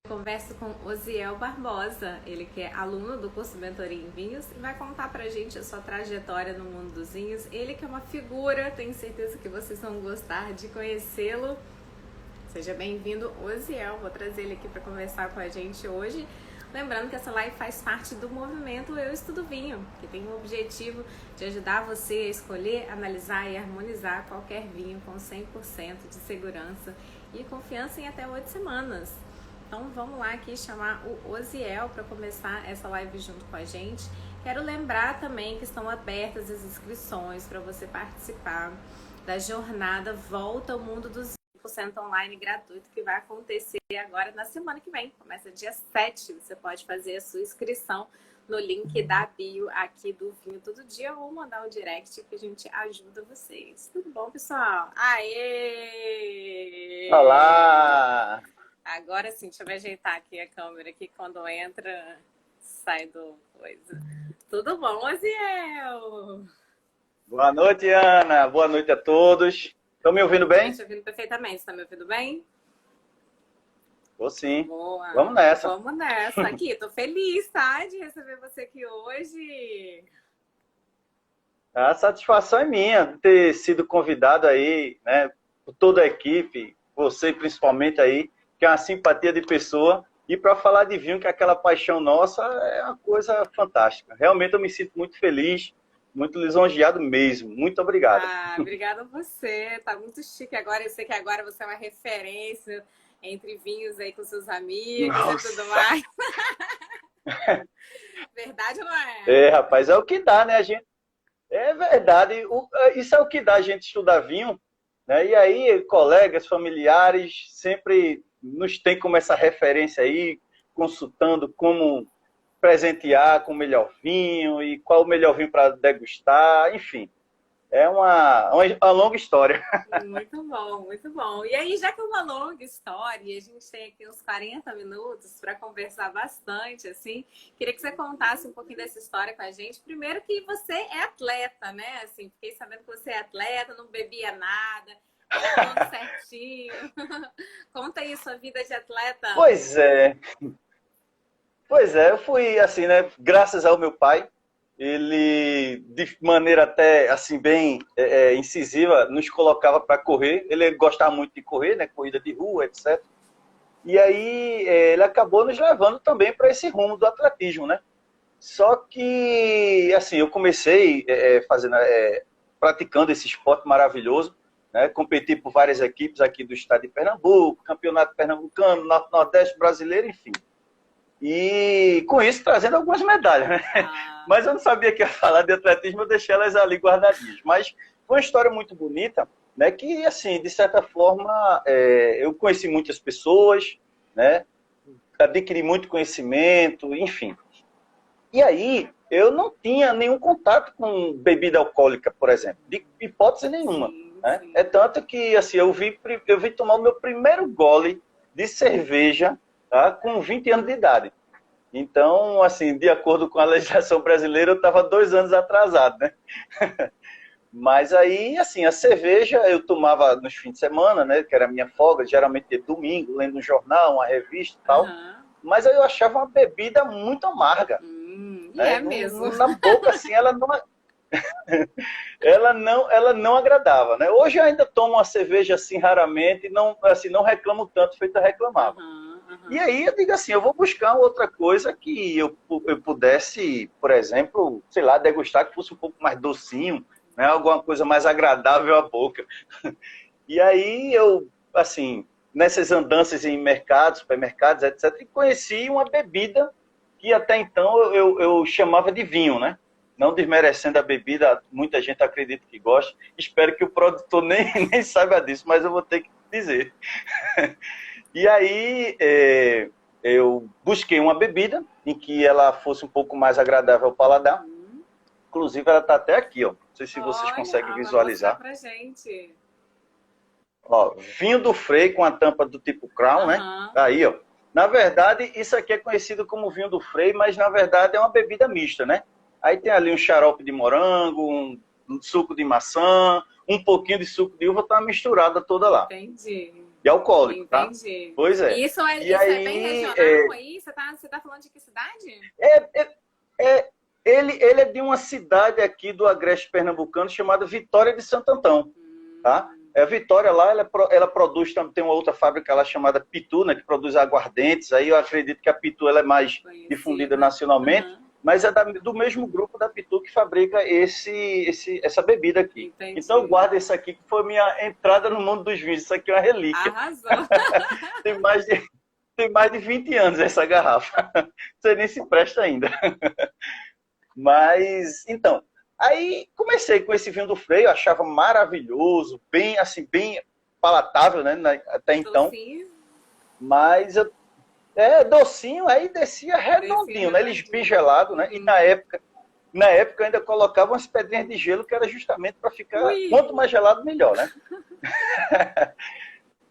Converso com Osiel Barbosa, ele que é aluno do curso Mentoria em Vinhos e vai contar pra gente a sua trajetória no mundo dos vinhos. Ele que é uma figura, tenho certeza que vocês vão gostar de conhecê-lo. Seja bem-vindo, Osiel, vou trazer ele aqui para conversar com a gente hoje. Lembrando que essa live faz parte do movimento Eu Estudo Vinho, que tem o objetivo de ajudar você a escolher, analisar e harmonizar qualquer vinho com 100% de segurança e confiança em até 8 semanas. Então vamos lá aqui chamar o Osiel para começar essa live junto com a gente. Quero lembrar também que estão abertas as inscrições para você participar da jornada Volta ao Mundo dos 100% online gratuito que vai acontecer agora na semana que vem. Começa dia 7, você pode fazer a sua inscrição no link da bio aqui do Vinho Todo Dia ou mandar um direct que a gente ajuda vocês. Tudo bom, pessoal? Aê! Olá! Agora sim, deixa eu me ajeitar aqui a câmera, que quando entra, sai do coisa. Tudo bom, Osiel? Boa noite, Ana. Boa noite a todos. Estão me ouvindo bem? Estou te ouvindo perfeitamente. Está me ouvindo bem? Tô sim. Boa. Vamos nessa. Vamos nessa. Aqui, estou feliz, tá? De receber você aqui hoje. A satisfação é minha de ter sido convidado aí, né, por toda a equipe, você principalmente aí, que é uma simpatia de pessoa, e para falar de vinho, que é aquela paixão nossa, é uma coisa fantástica. Realmente eu me sinto muito feliz, muito lisonjeado mesmo. Muito obrigado. Obrigada a você. Tá muito chique agora. Eu sei que agora você é uma referência entre vinhos aí com seus amigos Nossa. e tudo mais. Verdade ou não é? É, rapaz, é o que dá, né, a gente? É verdade. Isso é o que dá a gente estudar vinho, né? E aí, colegas, familiares, sempre nos tem como essa referência aí, consultando como presentear com o melhor vinho e qual o melhor vinho para degustar, enfim. É uma longa história. Muito bom, muito bom. E aí, já que é uma longa história, a gente tem aqui uns 40 minutos para conversar bastante, assim, queria que você contasse um pouquinho dessa história com a gente. Primeiro que você é atleta, né? Assim, fiquei sabendo que você é atleta, não bebia nada, era tudo certinho. Conta aí sua vida de atleta. Pois é, eu fui assim, né? Graças ao meu pai, ele de maneira até assim bem incisiva nos colocava para correr. Ele gostava muito de correr, né? Corrida de rua, etc. E aí ele acabou nos levando também para esse rumo do atletismo, né? Só que assim eu comecei praticando esse esporte maravilhoso, né? Competi por várias equipes aqui do estado de Pernambuco, campeonato pernambucano, Nordeste brasileiro, enfim. E com isso trazendo algumas medalhas, né? Mas eu não sabia que ia falar de atletismo, eu deixei elas ali guardadinhas. Mas foi uma história muito bonita, né? Que, assim, de certa forma, eu conheci muitas pessoas, né? Adquiri muito conhecimento, enfim. E aí, eu não tinha nenhum contato com bebida alcoólica, por exemplo, de hipótese nenhuma. Né? É tanto que, assim, eu vi tomar o meu primeiro gole de cerveja, tá? Com 20 anos de idade. Então, assim, de acordo com a legislação brasileira, eu estava 2 anos atrasado, né? Mas aí, assim, a cerveja eu tomava nos fins de semana, né? Que era a minha folga, geralmente de domingo, lendo um jornal, uma revista e tal. Mas aí eu achava uma bebida muito amarga. Né? É mesmo. Na boca, assim, ela não agradava, né? Hoje eu ainda tomo uma cerveja assim raramente, não, assim, não reclamo tanto feito eu reclamava. E aí eu digo assim, eu vou buscar outra coisa que eu pudesse, por exemplo, sei lá, degustar que fosse um pouco mais docinho, né? Alguma coisa mais agradável à boca. E aí eu, assim, nessas andanças em mercados, supermercados, etc., conheci uma bebida que até então eu chamava de vinho, né? Não desmerecendo a bebida, muita gente acredita que gosta. Espero que o produtor nem saiba disso, mas eu vou ter que dizer. E aí eu busquei uma bebida em que ela fosse um pouco mais agradável ao paladar. Inclusive, ela está até aqui, ó. Não sei se vocês conseguem visualizar. Pra gente. Ó, vinho do Frei com a tampa do tipo Crown, né? Aí, ó. Na verdade, isso aqui é conhecido como vinho do Frei, mas na verdade é uma bebida mista, né? Aí tem ali um xarope de morango, um suco de maçã, um pouquinho de suco de uva, tá misturada toda lá. Entendi. e alcoólico, tá? Entendi. Pois é. Isso é, E isso aí, é bem regional aí? Você tá falando de que cidade? É, é, ele é de uma cidade aqui do Agreste Pernambucano chamada Vitória de Santo Antão, tá? A Vitória lá, ela produz, tem uma outra fábrica lá chamada Pitu, né, que produz aguardentes, aí eu acredito que a Pitu ela é mais difundida nacionalmente, mas é do mesmo grupo da Pitu que fabrica essa bebida aqui. Entendi. Então eu guardo esse aqui, que foi minha entrada no mundo dos vinhos, isso aqui é uma relíquia. Arrasou! Tem mais de 20 anos essa garrafa, não sei nem se presta ainda. Mas, então, aí comecei com esse vinho do Freio, achava maravilhoso, bem assim, bem palatável, né, até então. Docinho. Mas docinho, aí descia redondinho, né, eles bem gelado, né? E na época eu ainda colocava umas pedrinhas de gelo que era justamente para ficar quanto mais gelado melhor, né?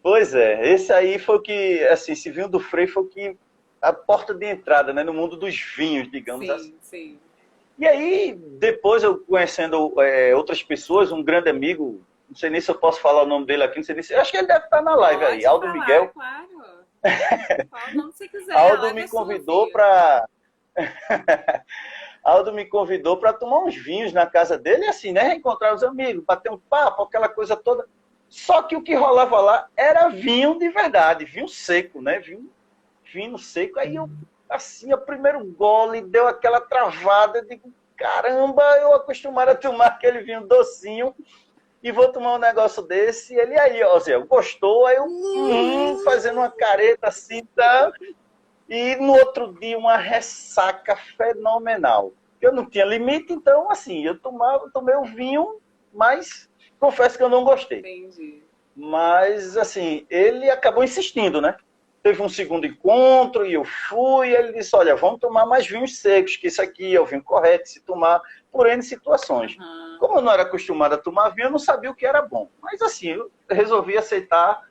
Pois é, esse aí foi o que, assim, esse vinho do Freio foi o que a porta de entrada, né, no mundo dos vinhos, digamos assim. Sim. E aí, depois eu conhecendo outras pessoas, um grande amigo, não sei nem se eu posso falar o nome dele aqui, não sei nem se... Acho que ele deve estar na live aí, Aldo Miguel. Claro. Fala o nome que você quiser. Aldo me convidou para... Aldo me convidou para tomar uns vinhos na casa dele, e assim, né, reencontrar os amigos, bater um papo, aquela coisa toda. Só que o que rolava lá era vinho de verdade, vinho seco, né, vinho seco. Aí eu... Assim, o primeiro gole deu aquela travada, eu digo, caramba, eu acostumado a tomar aquele vinho docinho e vou tomar um negócio desse. E ele aí, ó, Zé, gostou, aí eu fazendo uma careta assim, tá? E no outro dia uma ressaca fenomenal. Eu não tinha limite, então, assim, eu tomei o vinho, mas confesso que eu não gostei. Entendi. Mas, assim, ele acabou insistindo, né? Teve um segundo encontro e eu fui, e ele disse, olha, vamos tomar mais vinhos secos, que isso aqui é o vinho correto, se tomar por N situações. Como eu não era acostumado a tomar vinho, eu não sabia o que era bom. Mas assim, eu resolvi aceitar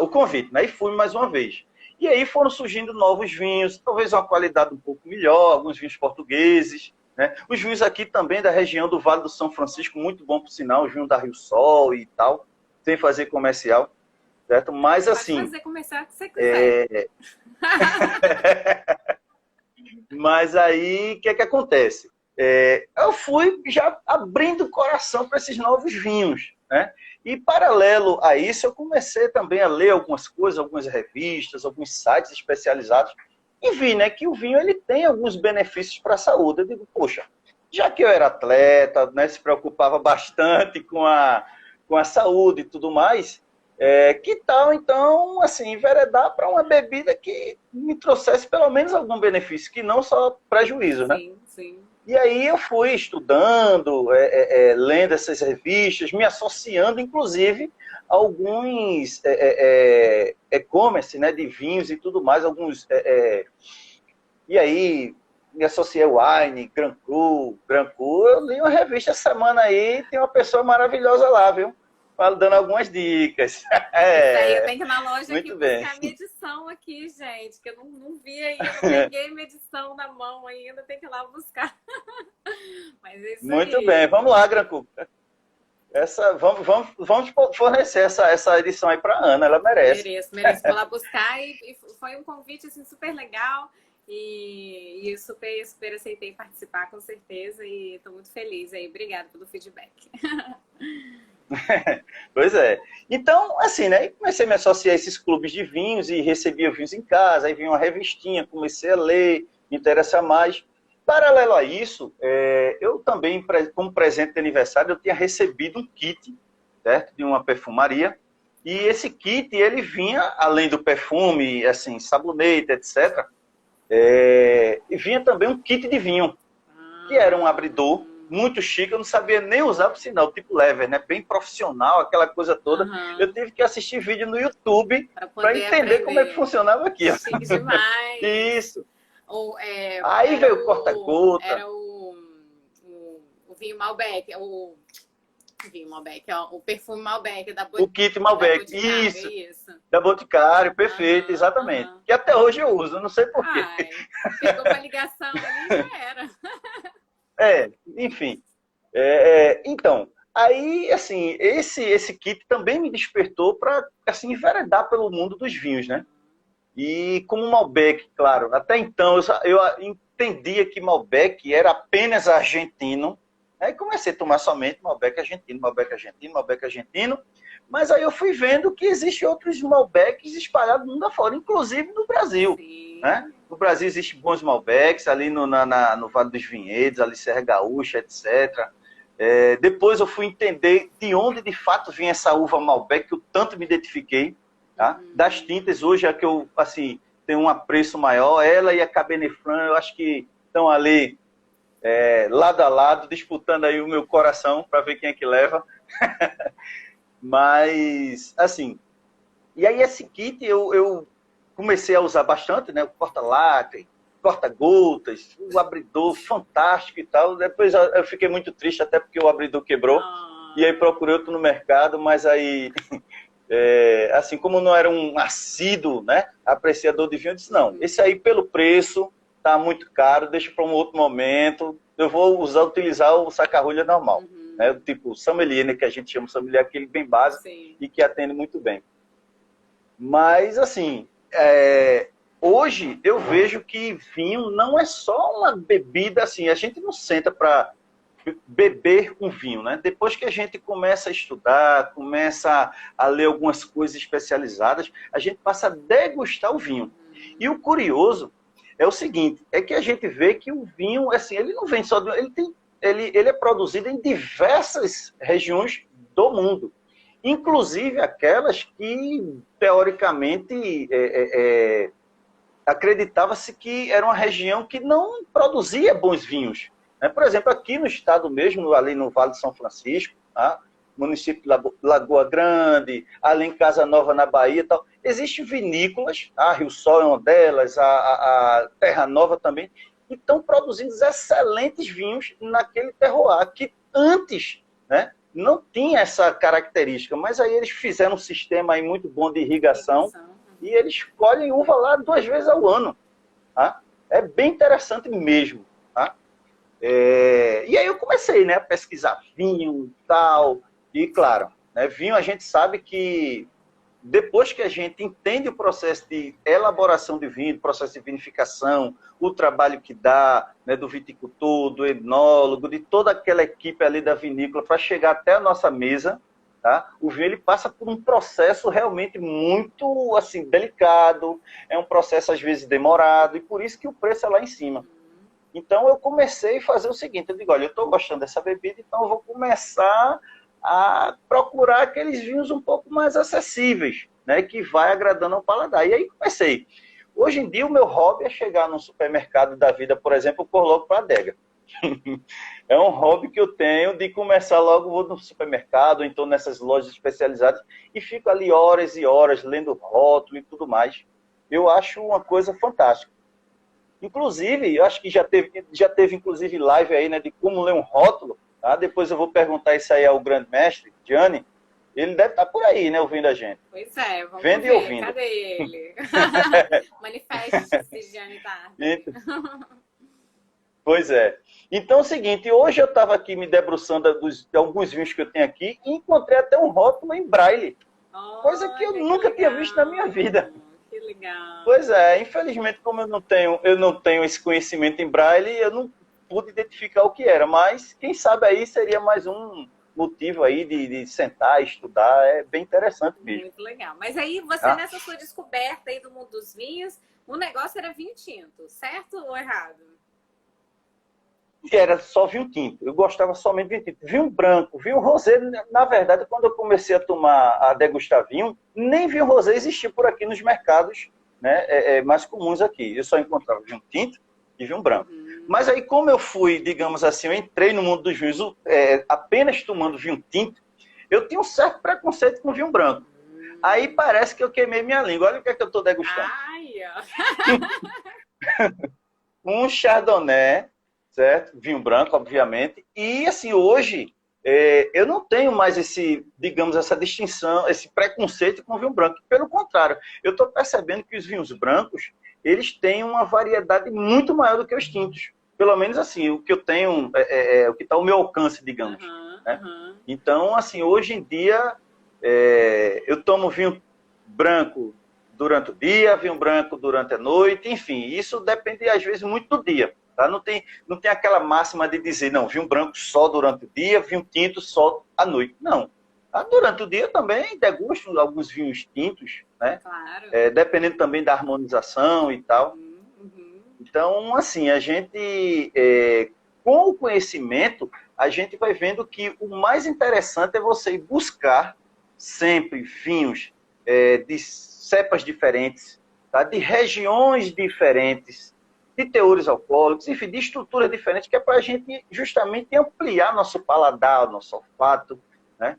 o convite, né? E fui mais uma vez. E aí foram surgindo novos vinhos, talvez uma qualidade um pouco melhor, alguns vinhos portugueses, né? Os vinhos aqui também da região do Vale do São Francisco, muito bom por sinal, os vinhos da Rio Sol e tal, sem fazer comercial. Certo? Mas assim... Pode fazer comercial que você quiser. Mas aí, o que é que acontece? Eu fui já abrindo o coração para esses novos vinhos, né? E paralelo a isso, eu comecei também a ler algumas coisas, algumas revistas, alguns sites especializados, e vi, né, que o vinho ele tem alguns benefícios para a saúde. Eu digo, poxa, já que eu era atleta, né, se preocupava bastante com a saúde e tudo mais... que tal, então, assim, enveredar para uma bebida que me trouxesse pelo menos algum benefício, que não só prejuízo, né? Sim, sim. E aí eu fui estudando, lendo essas revistas, me associando, inclusive, a alguns e-commerce, né, de vinhos e tudo mais, alguns... E aí me associei ao Wine, Gran Cru. Eu li uma revista essa semana aí, tem uma pessoa maravilhosa lá, viu? Dando algumas dicas. Isso aí, eu tenho que ir na loja muito aqui bem. buscar a medição aqui, gente, que eu não vi ainda, não peguei medição na mão ainda, tem que ir lá buscar. Mas é isso muito aí. bem, vamos lá, Grancu. Vamos fornecer essa edição aí para a Ana, ela merece. Mereço. Vou lá buscar e foi um convite assim, super legal e eu super aceitei participar, com certeza, e estou muito feliz aí. Obrigada pelo feedback. Pois é. Então, assim, né? Comecei a me associar a esses clubes de vinhos e recebia vinhos em casa, aí vinha uma revistinha, comecei a ler, me interessa mais. Paralelo a isso, eu também, como presente de aniversário, eu tinha recebido um kit, certo? De uma perfumaria. E esse kit, ele vinha, além do perfume, assim, sabonete, etc., e vinha também um kit de vinho, que era um abridor muito chique, eu não sabia nem usar, por sinal, tipo lever, né? Bem profissional, aquela coisa toda. Eu tive que assistir vídeo no YouTube para entender aprender como é que funcionava aquilo. Chique demais. Isso. Aí veio o corta-gota. Era o vinho Malbec, o perfume Malbec da Boticário. O kit Malbec, isso. Da Boticário, perfeito, exatamente. Que até hoje eu uso, não sei porquê. Pegou uma ligação ali e já era. Enfim. Então, Aí, assim, esse kit também me despertou para, assim, enveredar pelo mundo dos vinhos, né? E como Malbec, claro, até então eu entendia que Malbec era apenas argentino. Aí comecei a tomar somente Malbec argentino, Malbec argentino, Malbec argentino. Mas aí eu fui vendo que existem outros Malbecs espalhados no mundo afora, inclusive no Brasil. Né? No Brasil existem bons Malbecs, ali no Vale dos Vinhedos, ali Serra Gaúcha, etc. Depois eu fui entender de onde de fato vinha essa uva Malbec, que eu tanto me identifiquei. Tá? Das tintas, hoje é que eu assim, tenho um apreço maior. Ela e a Cabernet Franc, eu acho que estão ali lado a lado, disputando aí o meu coração para ver quem é que leva. Mas, assim, e aí esse kit eu comecei a usar bastante, né? O porta-lacre, corta-gotas, o abridor fantástico e tal. Depois eu fiquei muito triste, até porque o abridor quebrou. E aí procurei outro no mercado, mas aí, assim, como não era um assíduo, né, apreciador de vinho, eu disse, não, esse aí pelo preço tá muito caro, deixa para um outro momento, eu vou utilizar o saca-rolha normal. Né, tipo sommelier, né, que a gente chama de sommelier, aquele bem básico. Sim. E que atende muito bem. Mas, assim, hoje eu vejo que vinho não é só uma bebida, assim, a gente não senta para beber um vinho, né? Depois que a gente começa a estudar, começa a ler algumas coisas especializadas, a gente passa a degustar o vinho. E o curioso é o seguinte, é que a gente vê que o vinho, assim, ele não vem só... Ele é produzido em diversas regiões do mundo, inclusive aquelas que, teoricamente, acreditava-se que era uma região que não produzia bons vinhos. Por exemplo, aqui no estado mesmo, ali no Vale de São Francisco, tá? Município de Lagoa Grande, ali em Casa Nova, na Bahia, tal, existem vinícolas, a Rio Sol é uma delas, a Terra Nova também, e estão produzindo excelentes vinhos naquele terroir, que antes, né, não tinha essa característica, mas aí eles fizeram um sistema aí muito bom de irrigação, e eles colhem uva lá 2 vezes ao ano. Tá? É bem interessante mesmo. Tá? E aí eu comecei, né, a pesquisar vinho e tal, e claro, né, vinho a gente sabe que depois que a gente entende o processo de elaboração de vinho, o processo de vinificação, o trabalho que dá, né, do viticultor, do enólogo, de toda aquela equipe ali da vinícola para chegar até a nossa mesa, tá? O vinho ele passa por um processo realmente muito assim, delicado, é um processo às vezes demorado, e por isso que o preço é lá em cima. Então eu comecei a fazer o seguinte, eu digo, olha, eu estou gostando dessa bebida, então eu vou começar a procurar aqueles vinhos um pouco mais acessíveis, né, que vai agradando ao paladar. E aí comecei. Hoje em dia, o meu hobby é chegar num supermercado da vida, por exemplo, pôr logo para a adega. É um hobby que eu tenho de começar logo, vou no supermercado, ou então nessas lojas especializadas, e fico ali horas e horas lendo rótulo e tudo mais. Eu acho uma coisa fantástica. Inclusive, eu acho que já teve inclusive live aí, né, de como ler um rótulo. Tá? Depois eu vou perguntar isso aí ao grande mestre, Gianni. Ele deve estar por aí, né, ouvindo a gente. Pois é, vamos Vendo ver. E ouvindo. Cadê ele? Manifeste-se, Gianni Tardi. Pois é. Então é o seguinte, hoje eu estava aqui me debruçando de alguns vinhos que eu tenho aqui e encontrei até um rótulo em braille. Coisa que eu nunca tinha visto na minha vida. Que legal. Pois é, infelizmente, como eu não tenho esse conhecimento em braille, eu não pude identificar o que era, mas quem sabe aí seria mais um motivo aí de sentar, estudar, é bem interessante mesmo. Muito legal. Mas aí você, nessa sua descoberta aí do mundo dos vinhos, o negócio era vinho tinto, certo ou errado? Era só vinho tinto, eu gostava somente de vinho tinto. Vinho branco, vinho rosé, na verdade, quando eu comecei a degustar vinho, nem vinho rosé existia por aqui nos mercados, né, mais comuns aqui. Eu só encontrava vinho tinto e vinho branco. Mas aí, como eu fui, digamos assim, eu entrei no mundo dos vinhos apenas tomando vinho tinto, eu tinha um certo preconceito com vinho branco. Aí parece que eu queimei minha língua. Olha o que é que eu estou degustando. Ai, Um Chardonnay, certo? Vinho branco, obviamente. E, assim, hoje, eu não tenho mais essa distinção, esse preconceito com vinho branco. Pelo contrário, eu estou percebendo que os vinhos brancos, eles têm uma variedade muito maior do que os tintos. Pelo menos assim, o que eu tenho, o que está ao meu alcance, digamos. né? Então, assim, hoje em dia, eu tomo vinho branco durante o dia, vinho branco durante a noite, enfim, isso depende, às vezes, muito do dia. Tá? Não tem aquela máxima de dizer, não, vinho branco só durante o dia, vinho tinto só à noite. Não. Tá? Durante o dia eu também degusto alguns vinhos tintos, né? Claro. Dependendo também da harmonização e tal. Então, assim, a gente, com o conhecimento, a gente vai vendo que o mais interessante é você ir buscar sempre vinhos de cepas diferentes, tá? De regiões diferentes, de teores alcoólicos, enfim, de estruturas diferentes, que é para a gente justamente ampliar nosso paladar, nosso olfato, né?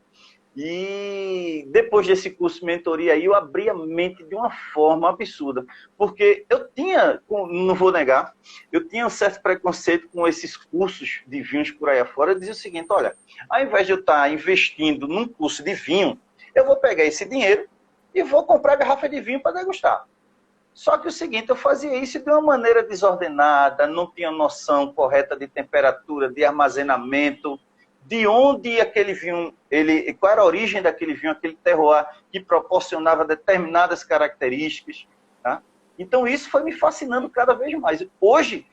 E depois desse curso de mentoria aí, eu abri a mente de uma forma absurda. Porque eu tinha, não vou negar, eu tinha um certo preconceito com esses cursos de vinhos por aí afora. Eu dizia o seguinte, olha, ao invés de eu estar investindo num curso de vinho, eu vou pegar esse dinheiro e vou comprar garrafa de vinho para degustar. Só que o seguinte, eu fazia isso de uma maneira desordenada, não tinha noção correta de temperatura, de armazenamento, de onde aquele vinho, qual era a origem daquele vinho, aquele terroir que proporcionava determinadas características. Tá? Então isso foi me fascinando cada vez mais. Hoje,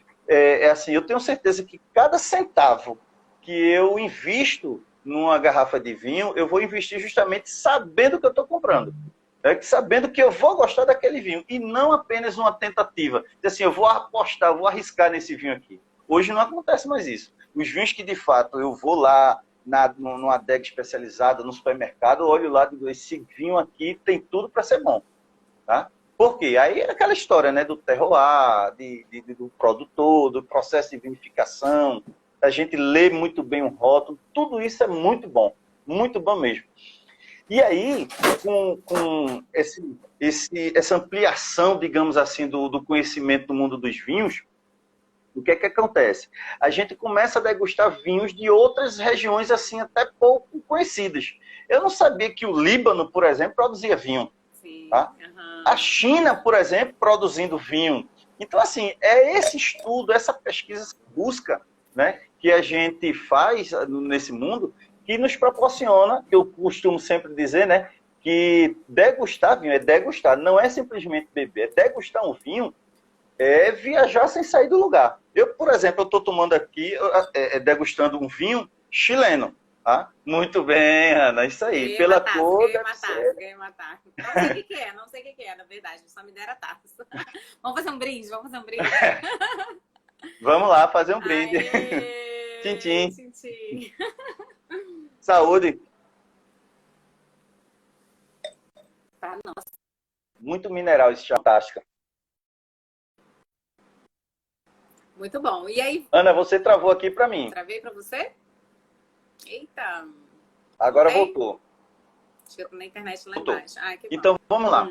assim, eu tenho certeza que cada centavo que eu invisto numa garrafa de vinho, eu vou investir justamente sabendo que eu estou comprando. Sabendo que eu vou gostar daquele vinho, e não apenas uma tentativa. Assim, eu vou apostar, eu vou arriscar nesse vinho aqui. Hoje não acontece mais isso. Os vinhos que, de fato, eu vou lá numa adega especializada, no supermercado, olho lá e digo, esse vinho aqui tem tudo para ser bom. Tá? Por quê? Aí é aquela história, né, do terroir, do produtor, do processo de vinificação, a gente lê muito bem o rótulo, tudo isso é muito bom mesmo. E aí, com essa ampliação, digamos assim, do conhecimento do mundo dos vinhos, o que é que acontece? A gente começa a degustar vinhos de outras regiões, assim, até pouco conhecidas. Eu não sabia que o Líbano, por exemplo, produzia vinho. Sim. Tá? A China, por exemplo, produzindo vinho. Então, assim, é esse estudo, essa pesquisa, essa busca, né, que a gente faz nesse mundo, que nos proporciona, eu costumo sempre dizer, né, que degustar vinho é degustar, não é simplesmente beber, é degustar um vinho, é viajar sem sair do lugar. Eu, por exemplo, eu estou tomando aqui, degustando um vinho chileno. Tá? Muito bem, Ana, isso aí. Ganhei pela uma taça, cor, ganhei uma taça. Não sei o que é, na verdade, só me deram a taça. Vamos fazer um brinde, Vamos lá, fazer um brinde. Tchim, tchim. Saúde. Pra nós. Muito mineral, isso é fantástico. Muito bom. E aí? Ana, você travou aqui para mim. Travei para você? Eita. Agora voltou. Acho que eu tô na internet lá embaixo. Ah, que bom. Então, vamos lá.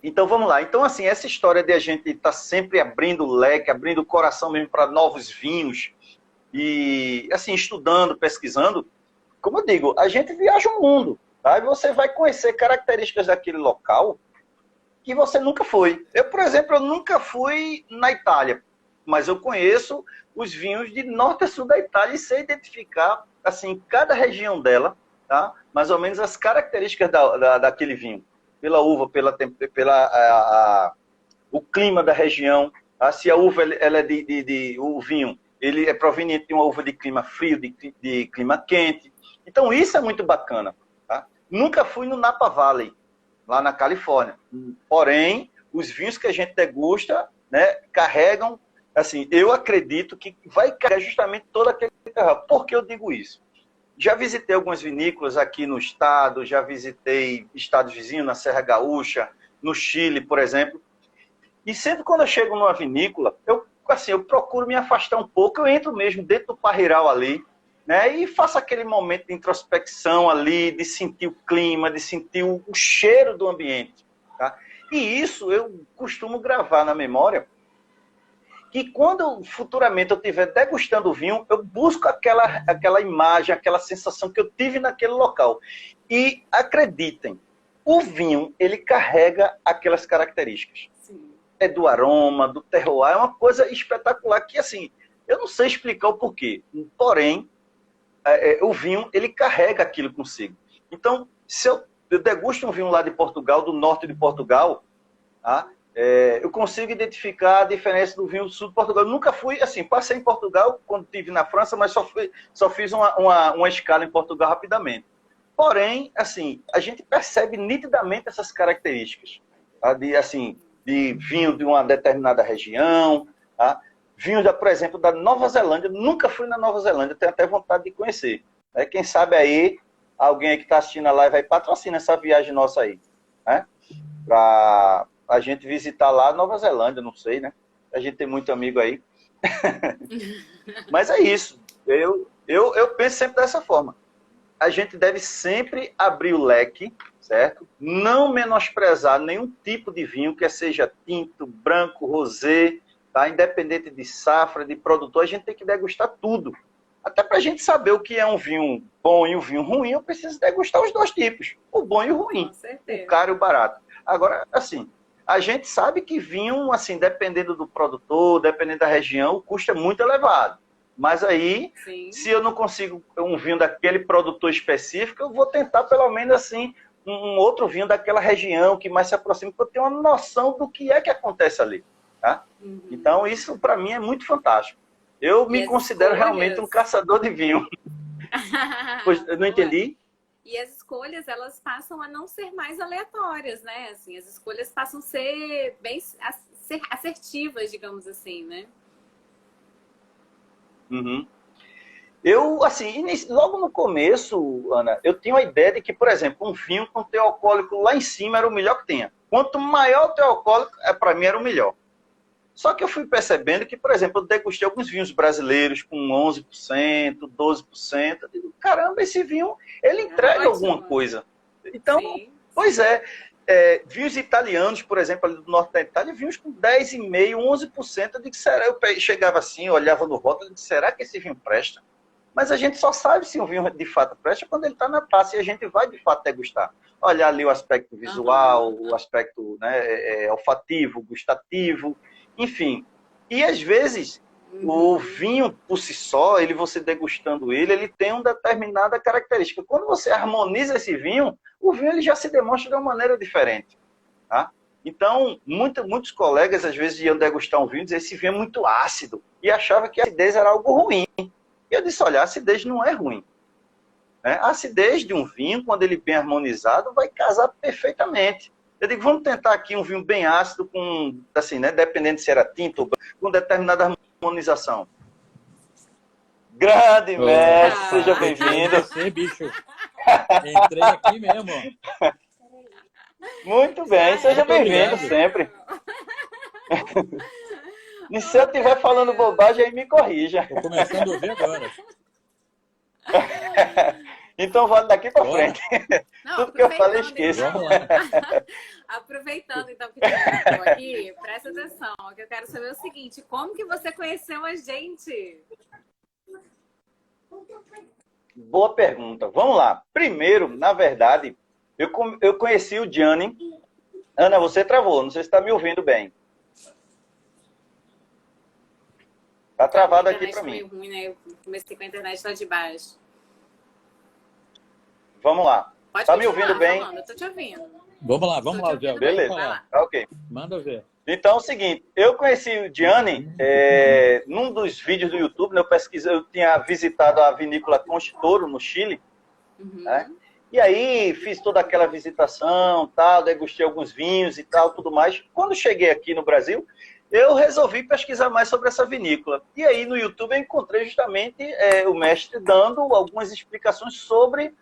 Então, vamos lá. Então, assim, essa história de a gente estar sempre abrindo o leque, abrindo o coração mesmo para novos vinhos e, assim, estudando, pesquisando, como eu digo, a gente viaja o mundo, tá? E você vai conhecer características daquele local que você nunca foi. Eu, por exemplo, eu nunca fui na Itália, mas eu conheço os vinhos de norte a sul da Itália e sei identificar, assim, cada região dela, tá? Mais ou menos as características daquele vinho. Pela uva, o clima da região, tá? Se a uva ela é o vinho, ele é proveniente de uma uva de clima frio, de clima quente. Então isso é muito bacana. Tá? Nunca fui no Napa Valley, lá na Califórnia. Porém, os vinhos que a gente degusta, né, carregam, assim, eu acredito que vai carregar justamente todo aquele carro. Por que eu digo isso? Já visitei algumas vinícolas aqui no estado, já visitei estados vizinhos, na Serra Gaúcha, no Chile, por exemplo. E sempre quando eu chego numa vinícola, eu procuro me afastar um pouco, eu entro mesmo dentro do parreiral ali, né, e faço aquele momento de introspecção ali, de sentir o clima, de sentir o cheiro do ambiente. Tá? E isso eu costumo gravar na memória, que quando futuramente eu estiver degustando o vinho, eu busco aquela imagem, aquela sensação que eu tive naquele local. E acreditem, o vinho, ele carrega aquelas características. Sim. É do aroma, do terroir, é uma coisa espetacular que, assim, eu não sei explicar o porquê. Porém, o vinho, ele carrega aquilo consigo. Então, se eu degusto um vinho lá de Portugal, do norte de Portugal, tá? Eu consigo identificar a diferença do vinho do sul de Portugal. Eu nunca fui, assim, passei em Portugal quando estive na França, mas só fiz uma escala em Portugal rapidamente. Porém, assim, a gente percebe nitidamente essas características, tá? De vinho de uma determinada região, tá? Vinho, por exemplo, da Nova Zelândia. Nunca fui na Nova Zelândia, tenho até vontade de conhecer. Né? Quem sabe aí, alguém aí que está assistindo a live aí patrocina essa viagem nossa aí, né? Para a gente visitar lá a Nova Zelândia, não sei, né? A gente tem muito amigo aí. Mas é isso. Eu penso sempre dessa forma. A gente deve sempre abrir o leque, certo? Não menosprezar nenhum tipo de vinho, quer seja tinto, branco, rosé, tá? Independente de safra, de produtor, a gente tem que degustar tudo. Até para a gente saber o que é um vinho bom e um vinho ruim, eu preciso degustar os dois tipos, o bom e o ruim, o caro e o barato. Agora, assim, a gente sabe que vinho, assim, dependendo do produtor, dependendo da região, o custo é muito elevado. Mas aí, sim, se eu não consigo um vinho daquele produtor específico, eu vou tentar pelo menos assim um outro vinho daquela região que mais se aproxima, para eu ter uma noção do que é que acontece ali. Tá? Uhum. Então, isso para mim é muito fantástico. Eu me considero realmente um caçador de vinho. Pois, eu não entendi. E as escolhas, elas passam a não ser mais aleatórias, né? Assim, as escolhas passam a ser bem assertivas, digamos assim, né? Uhum. Eu, assim, logo no começo, Ana, eu tinha a ideia de que, por exemplo, um vinho com teor alcoólico lá em cima era o melhor que tinha. Quanto maior o teor alcoólico, para mim era o melhor. Só que eu fui percebendo que, por exemplo, eu degustei alguns vinhos brasileiros com 11%, 12%. Eu digo, caramba, esse vinho, ele entrega alguma coisa. Então, sim, pois é. Vinhos italianos, por exemplo, ali do norte da Itália, vinhos com 10,5%, 11%. Eu digo, será? Eu chegava assim, olhava no rótulo e disse, será que esse vinho presta? Mas a gente só sabe se um vinho de fato presta quando ele está na taça e a gente vai de fato degustar. Olhar ali o aspecto visual, o aspecto, né, olfativo, gustativo, enfim. E às vezes o vinho por si só, você degustando ele tem uma determinada característica. Quando você harmoniza esse vinho, o vinho ele já se demonstra de uma maneira diferente. Tá? Então, muitos colegas às vezes iam degustar um vinho e dizer esse vinho é muito ácido e achava que a acidez era algo ruim. E eu disse, olha, a acidez não é ruim. Né? A acidez de um vinho, quando ele bem harmonizado, vai casar perfeitamente. Eu digo, vamos tentar aqui um vinho bem ácido, com, assim, né, dependendo se era tinto ou com determinada harmonização. Grande mestre, seja bem-vindo. Você, bicho. Entrei aqui mesmo. Muito bem, seja bem-vindo sempre. E se eu estiver falando bobagem, aí me corrija. Estou começando a ouvir agora. Então vale daqui para frente. Não, tudo que eu falei, esqueço. Então, aproveitando, então, que você estou aqui, presta atenção, que eu quero saber o seguinte, como que você conheceu a gente? Boa pergunta. Vamos lá. Primeiro, na verdade, eu conheci o Gianni. Ana, você travou, não sei se está me ouvindo bem. Tá travado aqui para mim. Ruim, né? Eu comecei com a internet lá de baixo. Vamos lá. Pode tá me ouvindo bem? Falando, eu tô te ouvindo. Vamos lá, Diego. Beleza. Tá, ok. Manda ver. Então é o seguinte, eu conheci o Gianni num dos vídeos do YouTube, né, eu tinha visitado a vinícola Conchitoro, no Chile, né? E aí fiz toda aquela visitação, tal, degustei alguns vinhos e tal, tudo mais. Quando cheguei aqui no Brasil, eu resolvi pesquisar mais sobre essa vinícola. E aí no YouTube eu encontrei justamente o mestre dando algumas explicações sobre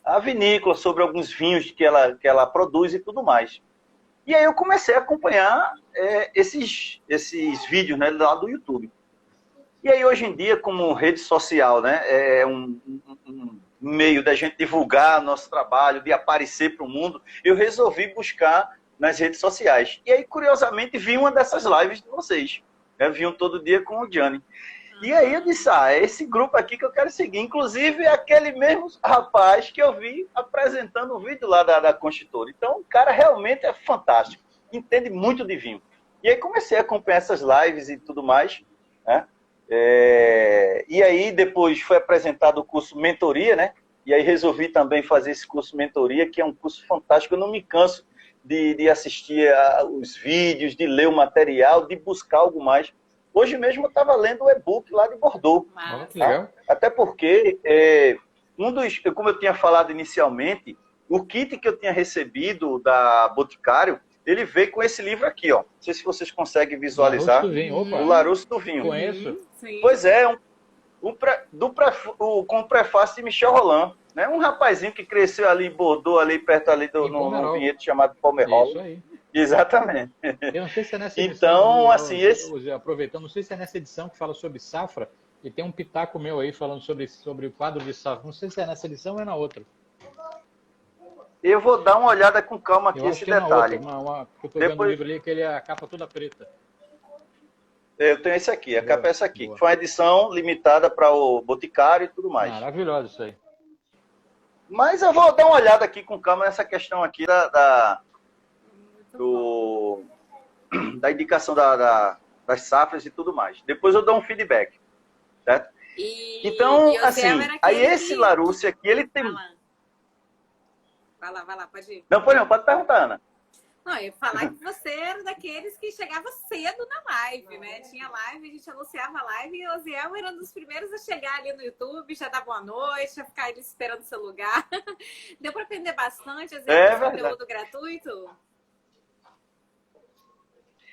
a vinícola, sobre alguns vinhos que ela produz e tudo mais. E aí eu comecei a acompanhar esses vídeos, né, lá do YouTube. E aí hoje em dia, como rede social, né, é um meio da gente divulgar nosso trabalho, de aparecer para o mundo, eu resolvi buscar nas redes sociais. E aí, curiosamente, vi uma dessas lives de vocês. Né? Vi um todo dia com o Gianni. E aí eu disse, é esse grupo aqui que eu quero seguir. Inclusive, é aquele mesmo rapaz que eu vi apresentando o vídeo lá da Conchitoro. Então, o cara realmente é fantástico. Entende muito de vinho. E aí comecei a acompanhar essas lives e tudo mais. Né? E aí depois foi apresentado o curso Mentoria, né? E aí resolvi também fazer esse curso Mentoria, que é um curso fantástico. Eu não me canso de assistir os vídeos, de ler o material, de buscar algo mais. Hoje mesmo eu estava lendo o e-book lá de Bordeaux. Legal. Até porque, como eu tinha falado inicialmente, o kit que eu tinha recebido da Boticário, ele veio com esse livro aqui, ó. Não sei se vocês conseguem visualizar. O Larousse do Vinho. Conheço. Sim. Pois é, com o prefácio de Michel Rolland, né? Um rapazinho que cresceu ali em Bordeaux, ali perto ali num vinhedo chamado Pomerol. Isso aí. Exatamente. Eu não sei se é nessa edição. Então, assim, aproveitando, não sei se é nessa edição que fala sobre safra, e tem um pitaco meu aí falando sobre o quadro de safra. Não sei se é nessa edição ou é na outra. Eu vou dar uma olhada com calma aqui esse detalhe. Eu estou vendo o livro ali, que ele é a capa toda preta. Eu tenho esse aqui, a capa é essa aqui. Foi uma edição limitada para o Boticário e tudo mais. Maravilhoso isso aí. Mas eu vou dar uma olhada aqui com calma nessa questão aqui da indicação das safras e tudo mais. Depois eu dou um feedback, certo? Então, assim, aí esse Larousse aqui, ele tem... Vai lá, pode ir. Não, pode perguntar, Ana. Não, eu ia falar que você era daqueles que chegava cedo na live, né? Tinha live, a gente anunciava a live e o Oziel era um dos primeiros a chegar ali no YouTube, já dar boa noite, já ficar ali esperando o seu lugar. Deu para aprender bastante, Oziel, conteúdo gratuito?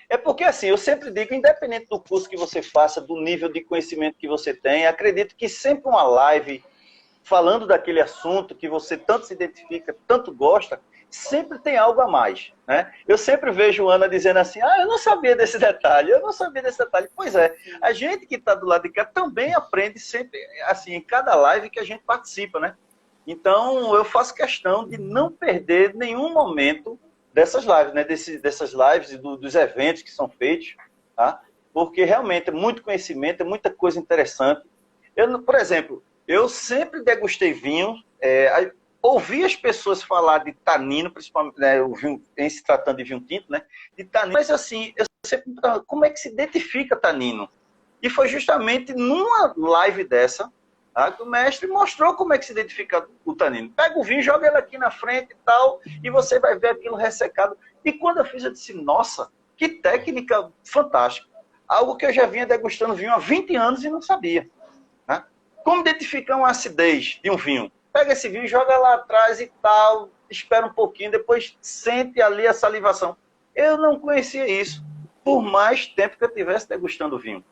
É porque, assim, eu sempre digo, independente do curso que você faça, do nível de conhecimento que você tem, acredito que sempre uma live falando daquele assunto que você tanto se identifica, tanto gosta, sempre tem algo a mais, né? Eu sempre vejo Ana dizendo assim, eu não sabia desse detalhe, Pois é, a gente que está do lado de cá também aprende sempre, assim, em cada live que a gente participa, né? Então, eu faço questão de não perder nenhum momento dessas lives, né? Dessas lives e dos eventos que são feitos, tá? Porque realmente é muito conhecimento, é muita coisa interessante. Por exemplo, eu sempre degustei vinho, ouvi as pessoas falar de tanino, principalmente, né, o vinho, em se tratando de vinho tinto, né, de tanino, mas assim, eu sempre me perguntava, como é que se identifica tanino? E foi justamente numa live dessa, tá, que o mestre mostrou como é que se identifica o tanino. Pega o vinho, joga ele aqui na frente e tal, e você vai ver aquilo ressecado. E quando eu fiz, eu disse, nossa, que técnica fantástica. Algo que eu já vinha degustando vinho há 20 anos e não sabia. Né? Como identificar uma acidez de um vinho? Pega esse vinho, joga lá atrás e tal, espera um pouquinho, depois sente ali a salivação. Eu não conhecia isso, por mais tempo que eu estivesse degustando o vinho.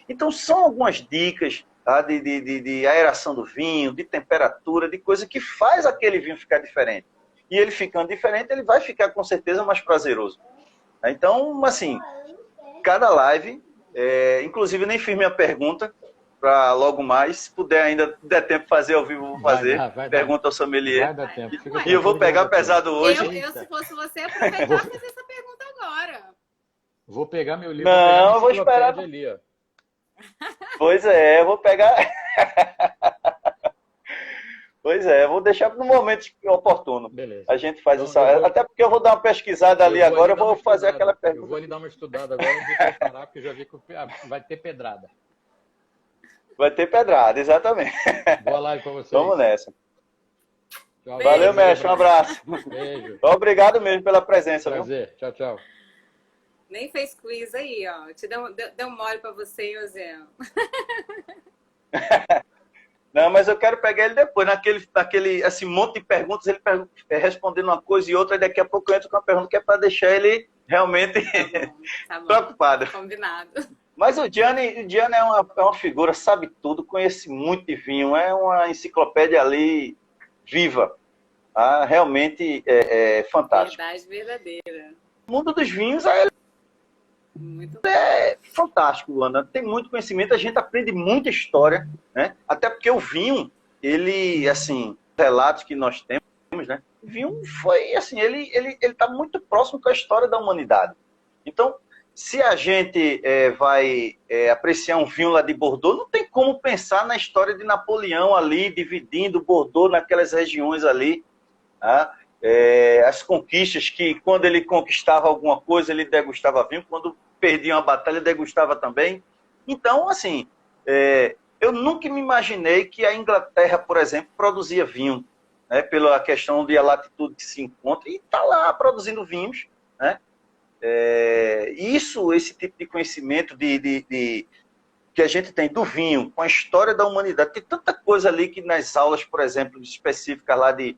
Então, são algumas dicas, tá, de aeração do vinho, de temperatura, de coisa que faz aquele vinho ficar diferente. E ele ficando diferente, ele vai ficar com certeza mais prazeroso. Então, assim, cada live, inclusive nem fiz minha pergunta, para logo mais, se puder ainda der tempo de fazer ao vivo, vou fazer. Vai pergunta ao sommelier. Vai dar tempo. E eu vou pegar pesado hoje. Eu, se fosse você, aproveitar e fazer essa pergunta agora. Vou pegar meu livro. Não, eu vou esperar. Ali, ó. Pois é, eu vou pegar. Pois é, eu vou deixar no momento oportuno. Beleza. A gente faz isso. Até porque eu vou dar uma pesquisada ali agora, eu vou fazer aquela pergunta. Eu vou lhe dar uma estudada agora, vou preparar, porque eu já vi que vai ter pedrada. Vai ter pedrada, exatamente. Boa live para vocês. Vamos nessa. Tchau, valeu, mestre. Um abraço. Beijo. Obrigado mesmo pela presença. Prazer. Viu? Tchau. Nem fez quiz aí, ó. Te deu mole para você, José. Não, mas eu quero pegar ele depois, naquele assim, monte de perguntas, ele respondendo uma coisa e outra, e daqui a pouco eu entro com uma pergunta que é para deixar ele realmente tá bom. preocupado. Combinado. Mas o Gianni é uma figura, sabe tudo, conhece muito de vinho, é uma enciclopédia ali viva. Realmente é fantástico. Verdade verdadeira. O mundo dos vinhos muito é fantástico, Ana. Tem muito conhecimento, a gente aprende muita história, né? Até porque o vinho, ele, assim, relatos que nós temos, né? O vinho foi, assim, ele está muito próximo com a história da humanidade. Então, se a gente vai apreciar um vinho lá de Bordeaux, não tem como pensar na história de Napoleão ali, dividindo Bordeaux naquelas regiões ali. Tá? As conquistas que, quando ele conquistava alguma coisa, ele degustava vinho. Quando perdia uma batalha, ele degustava também. Então, assim, Eu nunca me imaginei que a Inglaterra, por exemplo, produzia vinho, né, pela questão de a latitude que se encontra, e está lá produzindo vinhos, né? Esse tipo de conhecimento que a gente tem do vinho, com a história da humanidade, tem tanta coisa ali que nas aulas, por exemplo, específicas lá de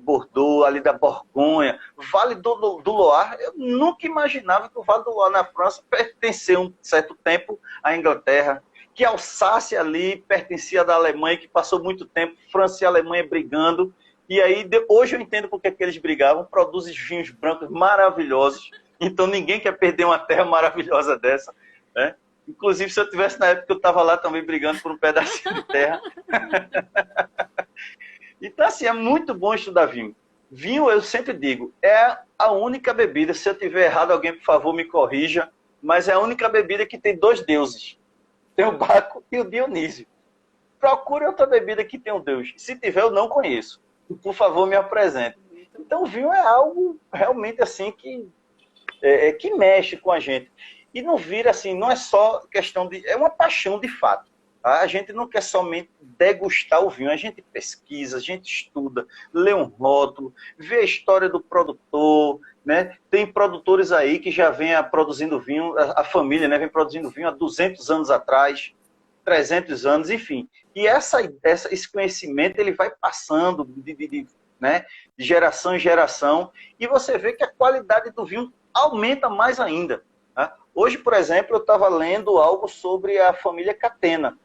Bordeaux, ali da Borgonha, Vale do Loire, eu nunca imaginava que o Vale do Loire na França pertencia um certo tempo à Inglaterra, que a Alsácia ali pertencia da Alemanha, que passou muito tempo, França e Alemanha brigando, e aí hoje eu entendo porque que eles brigavam, produzem vinhos brancos maravilhosos, então ninguém quer perder uma terra maravilhosa dessa, né? Inclusive, se eu tivesse na época, eu estava lá também brigando por um pedacinho de terra. Então, assim, é muito bom estudar vinho. Vinho, eu sempre digo, é a única bebida, se eu tiver errado, alguém, por favor, me corrija, mas é a única bebida que tem 2 deuses. Tem o Baco e o Dionísio. Procure outra bebida que tenha um deus. Se tiver, eu não conheço. Por favor, me apresente. Então, o vinho é algo realmente assim que mexe com a gente. E não vira assim, não é só questão de... É uma paixão de fato. Tá? A gente não quer somente degustar o vinho, a gente pesquisa, a gente estuda, lê um rótulo, vê a história do produtor, né? Tem produtores aí que já vêm produzindo vinho, a família, né, vem produzindo vinho há 200 anos atrás, 300 anos, enfim. E esse conhecimento ele vai passando né, de geração em geração, e você vê que a qualidade do vinho aumenta mais ainda. Tá? Hoje, por exemplo, eu estava lendo algo sobre a família Catena.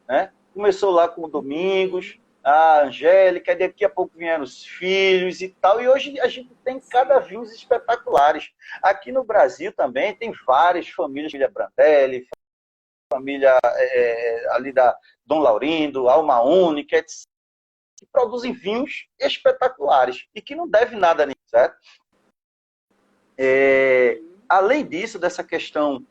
Né? Começou lá com o Domingos, a Angélica, daqui a pouco vieram os filhos e tal, e hoje a gente tem cada vinhos espetaculares. Aqui no Brasil também tem várias famílias, família Brandelli, família ali da Dom Laurindo, Alma Única, etc., que produzem vinhos espetaculares e que não devem nada a ninguém, certo? Além disso, dessa questão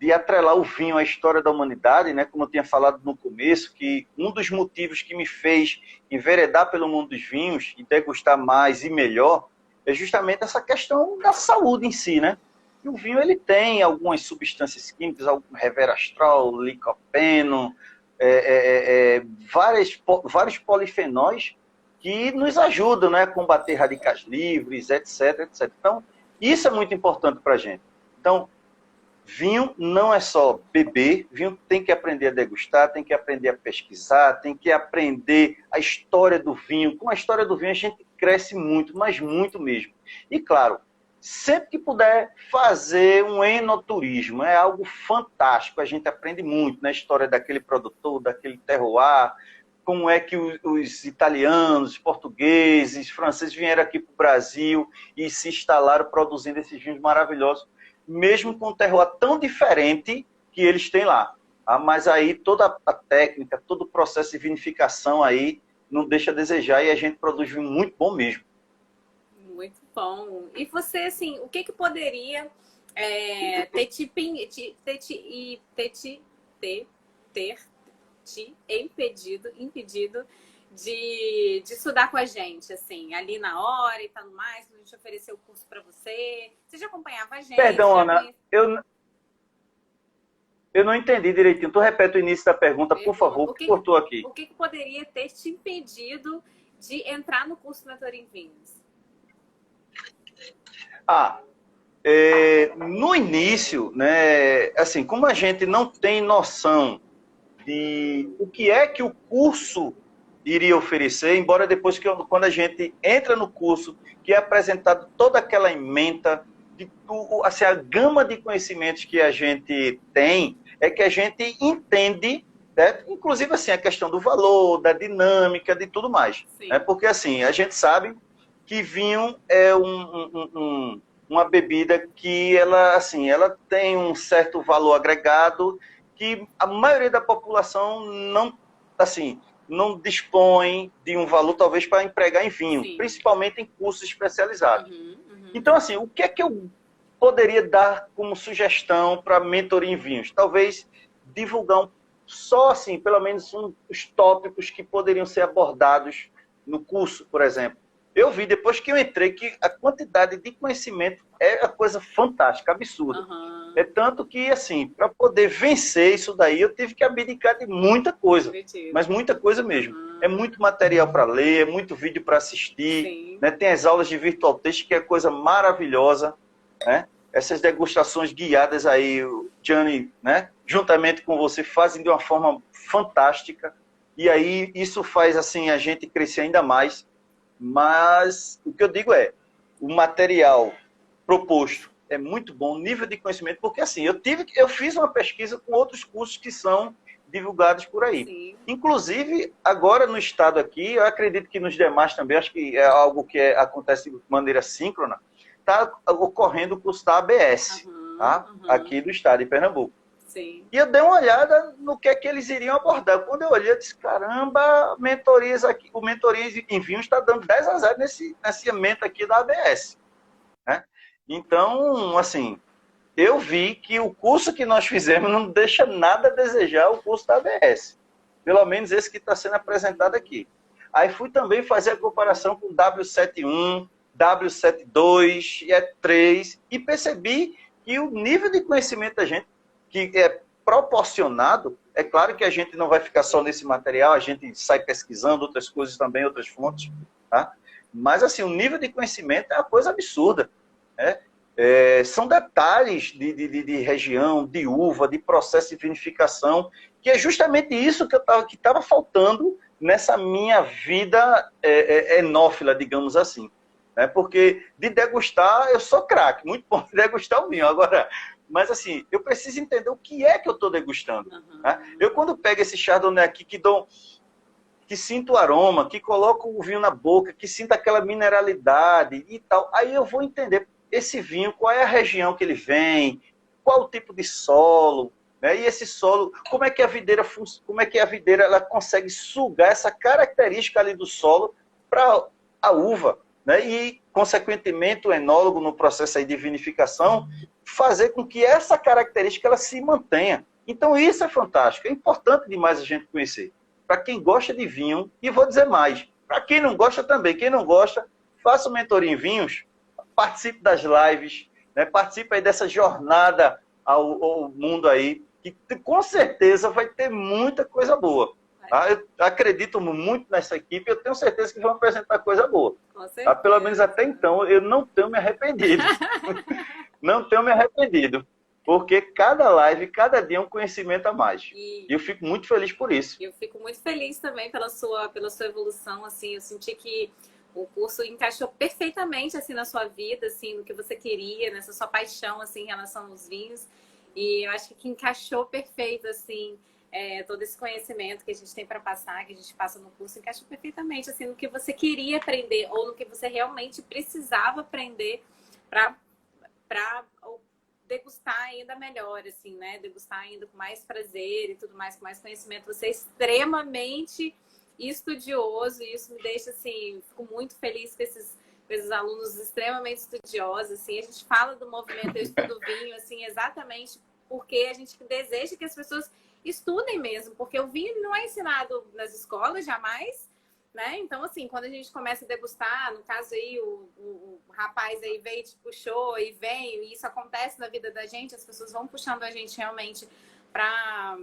de atrelar o vinho à história da humanidade, né, como eu tinha falado no começo, que um dos motivos que me fez enveredar pelo mundo dos vinhos e degustar mais e melhor é justamente essa questão da saúde em si, né? E o vinho ele tem algumas substâncias químicas, algum resveratrol, licopeno, vários polifenóis que nos ajudam, né, a combater radicais livres, etc, etc. Então, isso é muito importante para a gente. Então, vinho não é só beber, vinho tem que aprender a degustar, tem que aprender a pesquisar, tem que aprender a história do vinho. Com a história do vinho a gente cresce muito, mas muito mesmo. E claro, sempre que puder fazer um enoturismo, é algo fantástico, a gente aprende muito na história daquele produtor, daquele terroir, como é que os italianos, os portugueses, franceses vieram aqui para o Brasil e se instalaram produzindo esses vinhos maravilhosos, mesmo com um terroir tão diferente que eles têm lá. Mas aí toda a técnica, todo o processo de vinificação aí não deixa a desejar e a gente produz vinho muito bom mesmo. Muito bom. E você, assim, o que poderia ter te impedido de estudar com a gente, assim, ali na hora e tudo mais, a gente ofereceu o curso para você. Você já acompanhava a gente? Perdão, Ana, eu não entendi direitinho. Tu repete o início da pergunta, por favor, que cortou aqui. O que poderia ter te impedido de entrar no curso Mentoria em Vinhos? No início, né, assim, como a gente não tem noção de o que é que o curso iria oferecer, embora depois quando a gente entra no curso, que é apresentado toda aquela ementa, assim, a gama de conhecimentos que a gente tem, é que a gente entende, né, inclusive assim, a questão do valor, da dinâmica, de tudo mais. Né, porque assim, a gente sabe que vinho é uma bebida que ela tem um certo valor agregado que a maioria da população não dispõe de um valor, talvez, para empregar em vinho, sim, principalmente em cursos especializados. Então, assim, o que é que eu poderia dar como sugestão para mentoria em vinhos? Talvez divulgar só, assim, pelo menos os tópicos que poderiam ser abordados no curso, por exemplo. Eu vi, depois que eu entrei, que a quantidade de conhecimento é uma coisa fantástica, absurda. É tanto que, assim, para poder vencer isso daí, eu tive que abdicar de muita coisa, mas muita coisa mesmo. É muito material para ler, é muito vídeo para assistir, né? Tem as aulas de Virtual Texto, que é coisa maravilhosa, né? Essas degustações guiadas aí, o Gianni, né, juntamente com você, fazem de uma forma fantástica, e aí isso faz, assim, a gente crescer ainda mais. Mas o que eu digo é, o material proposto é muito bom, nível de conhecimento, porque assim, eu fiz uma pesquisa com outros cursos que são divulgados por aí. Sim. Inclusive, agora no estado aqui, eu acredito que nos demais também, acho que é algo que acontece de maneira síncrona, está ocorrendo o curso da ABS, tá? Aqui do estado de Pernambuco. Sim. E eu dei uma olhada no que é que eles iriam abordar. Quando eu olhei, eu disse, caramba, mentorias aqui, o Mentorias em Vinhos está dando 10-0 nesse menta aqui da ABS. Né? Então, assim, eu vi que o curso que nós fizemos não deixa nada a desejar o curso da ABS. Pelo menos esse que está sendo apresentado aqui. Aí fui também fazer a comparação com o W71, W72 e E3 e percebi que o nível de conhecimento da gente, que é proporcionado, é claro que a gente não vai ficar só nesse material, a gente sai pesquisando outras coisas também, outras fontes, tá? Mas, assim, o nível de conhecimento é uma coisa absurda, né? São detalhes de região, de uva, de processo de vinificação, que é justamente isso que estava faltando nessa minha vida enófila, digamos assim. Né? Porque de degustar, eu sou craque, muito bom de degustar o vinho. Agora, mas assim, eu preciso entender o que é que eu estou degustando. Né? Eu, quando pego esse Chardonnay aqui, que sinto o aroma, que coloco o vinho na boca, que sinto aquela mineralidade e tal, aí eu vou entender esse vinho, qual é a região que ele vem, qual o tipo de solo, né? E esse solo, como é que a videira ela consegue sugar essa característica ali do solo para a uva, né? E, consequentemente, o enólogo, no processo aí de vinificação, fazer com que essa característica ela se mantenha. Então, isso é fantástico, é importante demais a gente conhecer. Para quem gosta de vinho, e vou dizer mais, para quem não gosta também, quem não gosta, faça o Mentoria em Vinhos, participe das lives, né? Participe aí dessa jornada ao mundo aí, que com certeza vai ter muita coisa boa. Tá? Eu acredito muito nessa equipe, eu tenho certeza que vão apresentar coisa boa. Tá? Pelo menos até então, eu não tenho me arrependido. Não tenho me arrependido. Porque cada live, cada dia é um conhecimento a mais. E eu fico muito feliz por isso. Eu fico muito feliz também pela sua evolução. Assim, eu senti que o curso encaixou perfeitamente assim, na sua vida, assim, no que você queria, nessa sua paixão assim, em relação aos vinhos. E eu acho que encaixou perfeito, assim, todo esse conhecimento que a gente tem para passar, que a gente passa no curso, encaixou perfeitamente assim, no que você queria aprender ou no que você realmente precisava aprender para degustar ainda melhor, assim, né? Degustar ainda com mais prazer e tudo mais, com mais conhecimento. Você é extremamente estudioso e isso me deixa, assim, fico muito feliz com esses alunos extremamente estudiosos, assim. A gente fala do movimento Eu Estudo Vinho, assim, exatamente porque a gente deseja que as pessoas estudem mesmo, porque o vinho não é ensinado nas escolas, jamais, né? Então, assim, quando a gente começa a degustar, no caso aí, o rapaz aí veio, te puxou e vem, e isso acontece na vida da gente, as pessoas vão puxando a gente realmente para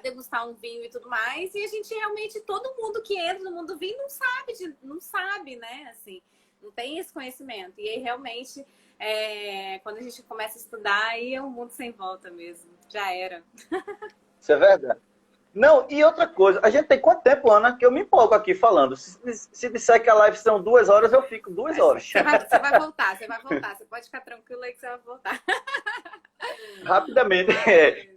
degustar um vinho e tudo mais, e a gente realmente, todo mundo que entra no mundo do vinho não sabe, né? Assim, não tem esse conhecimento. E aí, realmente, quando a gente começa a estudar, aí é um mundo sem volta mesmo. Já era. Isso é verdade. Não, e outra coisa, a gente tem quanto tempo, Ana, que eu me empolgo aqui falando. Se disser que a live são 2 horas, eu fico 2 horas. Você vai voltar. Você pode ficar tranquilo aí que você vai voltar. Rapidamente.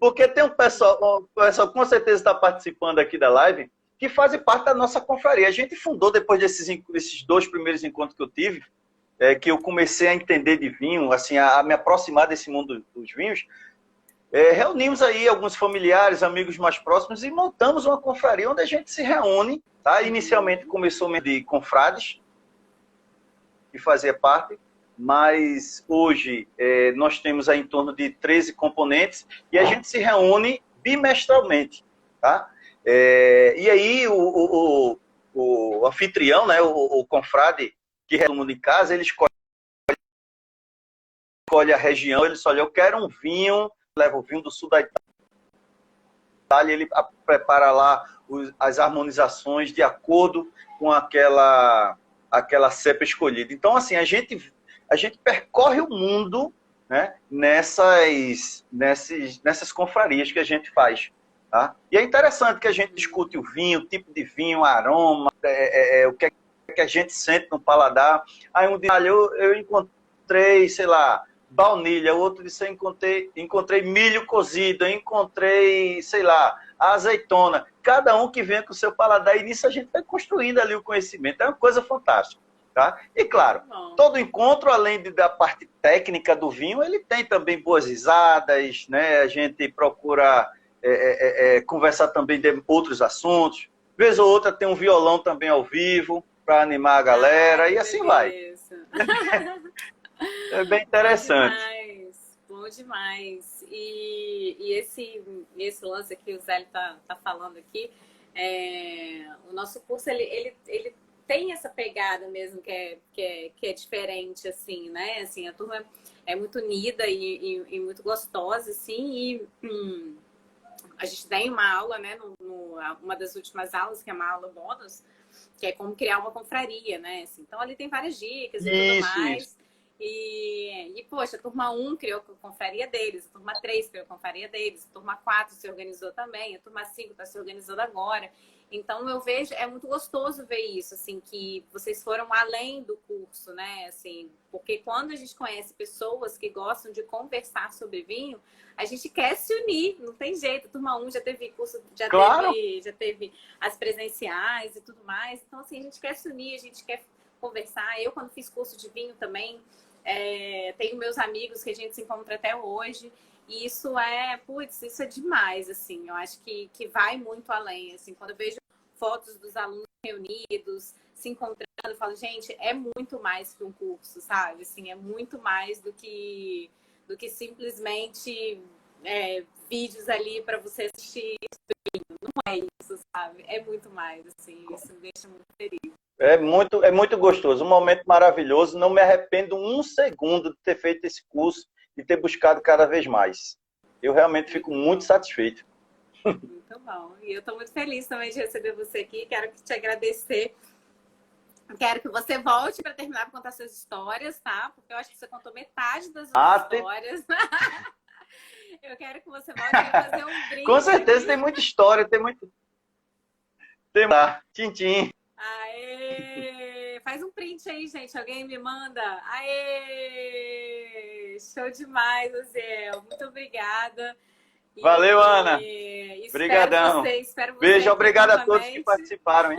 Porque tem um pessoal com certeza está participando aqui da live, que fazem parte da nossa confraria. A gente fundou, depois desses 2 primeiros encontros que eu tive, que eu comecei a entender de vinho, assim, a me aproximar desse mundo dos vinhos, reunimos aí alguns familiares, amigos mais próximos e montamos uma confraria onde a gente se reúne. Tá? Inicialmente começou de confrades, que fazia parte, mas hoje nós temos aí em torno de 13 componentes e a gente se reúne bimestralmente. Tá? E aí o anfitrião, né, o confrade que reúne todo mundo em casa, ele escolhe escolhe a região, ele só olha, eu quero um vinho, leva o vinho do sul da Itália, ele prepara lá as harmonizações de acordo com aquela cepa escolhida. Então, assim, a gente percorre o mundo, né, nessas confrarias que a gente faz. Tá? E é interessante que a gente discute o vinho, o tipo de vinho, o aroma, o que a gente sente no paladar. Aí um dia eu encontrei, sei lá, baunilha, outro disse eu encontrei milho cozido, eu encontrei, sei lá, azeitona. Cada um que vem com o seu paladar, e nisso a gente vai construindo ali o conhecimento. É uma coisa fantástica. Tá? E claro, todo encontro, além da parte técnica do vinho, ele tem também boas risadas, né? A gente procura conversar também de outros assuntos. Vez ou outra tem um violão também ao vivo para animar a galera e assim vai. É bem interessante. Bom demais. E esse lance que o Zé tá falando aqui, o nosso curso ele tem essa pegada mesmo que é diferente, assim, né? Assim, a turma é muito unida e muito gostosa, assim, e a gente tem uma aula, né? Uma das últimas aulas, que é uma aula bônus, que é como criar uma confraria, né? Assim, então, ali tem várias dicas e tudo mais. Isso. E, poxa, a turma 1 criou a confraria deles, a turma 3 criou a confraria deles, a turma 4 se organizou também, a turma 5 está se organizando agora. Então, eu vejo, é muito gostoso ver isso, assim, que vocês foram além do curso, né? Assim, porque quando a gente conhece pessoas que gostam de conversar sobre vinho, a gente quer se unir, não tem jeito. A turma 1 já teve curso, já teve as presenciais e tudo mais. Então, assim, a gente quer se unir, a gente quer conversar. Eu, quando fiz curso de vinho também, tenho meus amigos que a gente se encontra até hoje. E isso isso é demais, assim. Eu acho que vai muito além, assim. Quando eu vejo fotos dos alunos reunidos, se encontrando, eu falo, gente, é muito mais que um curso, sabe? Assim, é muito mais do que simplesmente vídeos ali para você assistir. Não é isso, sabe? É muito mais, assim. Isso me deixa muito feliz. É muito gostoso, um momento maravilhoso. Não me arrependo um segundo de ter feito esse curso e ter buscado cada vez mais. Eu realmente fico muito satisfeito. Muito bom. E eu estou muito feliz também de receber você aqui. Quero te agradecer. Quero que você volte para terminar de contar suas histórias, tá? Porque eu acho que você contou metade das histórias. Eu quero que você volte para fazer um brinde. Com certeza tem muita história, tem muito... Tem lá, tchim. Aê! Faz um print aí, gente. Alguém me manda? Aê! Show demais, Oziel. Muito obrigada. Valeu, Ana. Obrigadão. Espero você Beijo, obrigado a todos que participaram. Hein?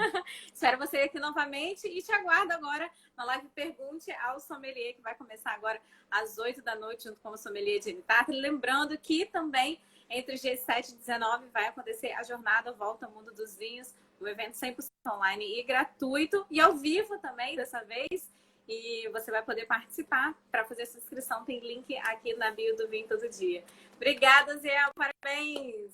Espero você aqui novamente e te aguardo agora na live Pergunte ao Sommelier, que vai começar agora às 8 da noite, junto com o Sommelier de Tartre. Lembrando que também entre os dias 7 e 19 vai acontecer a jornada Volta ao Mundo dos Vinhos, um evento 100% online e gratuito e ao vivo também, dessa vez. E você vai poder participar. Para fazer essa inscrição, tem link aqui na bio do Vinho Todo Dia. Obrigada, Zé. Parabéns!